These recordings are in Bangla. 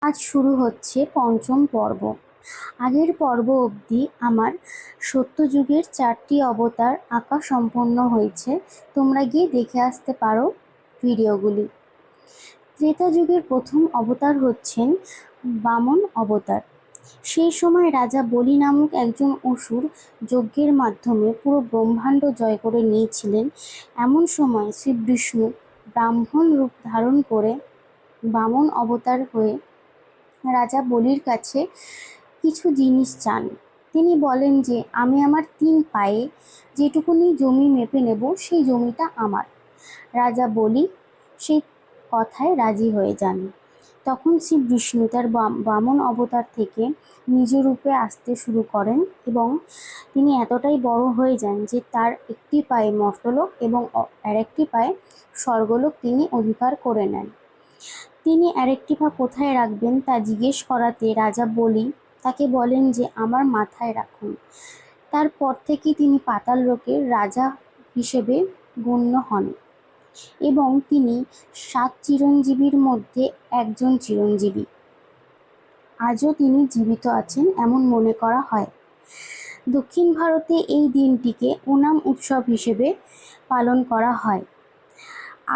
আজ শুরু হচ্ছে পঞ্চম পর্ব। আগের পর্ব অবধি আমার সত্যযুগের 4টি অবতার আঁকা সম্পন্ন হয়েছে। তোমরা গিয়ে দেখে আসতে পারো ভিডিওগুলি। ত্রেতা যুগের প্রথম অবতার হচ্ছেন বামন অবতার। সেই সময় রাজা বলি নামক একজন অসুর যজ্ঞের মাধ্যমে পুরো ব্রহ্মাণ্ড জয় করে নিয়েছিলেন। এমন সময় শ্রী বিষ্ণু ব্রাহ্মণ রূপ ধারণ করে বামন অবতার হয়ে রাজা বলির কাছে কিছু জিনিস চান। তিনি বলেন যে আমি আমার 3 পায়ে যেটুকুনি জমি মেপে নেব সেই জমিটা আমার। রাজা বলি সেই কথায় রাজি হয়ে যান। তখন শ্রী বিষ্ণু তার বামন অবতার থেকে নিজ রূপে আসতে শুরু করেন এবং তিনি এতটাই বড় হয়ে যান যে তার একটি পায়ে মর্তলোক এবং আরেকটি পায়ে স্বর্গলোক তিনি অধিকার করে নেন। তিনি আরেকটি পা কোথায় রাখবেন তা জিজ্ঞেস করাতে রাজা বলি তাকে বলেন যে আমার মাথায় রাখুন। তারপর থেকে তিনি পাতাল লোকের রাজা হিসেবে গণ্য হন এবং তিনি 7 চিরঞ্জীবীর মধ্যে একজন চিরঞ্জীবী। আজও তিনি জীবিত আছেন এমন মনে করা হয়। দক্ষিণ ভারতে এই দিনটিকে ওনাম উৎসব হিসেবে পালন করা হয়।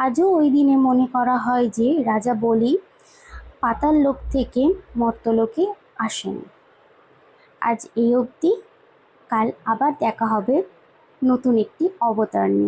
আজও ওই দিনে মনে করা হয় যে রাজা বলি পাতাল লোক থেকে মর্তলোকে আসেন। আজ এই অবধি। কাল আবার দেখা হবে নতুন একটি অবতার নিয়ে।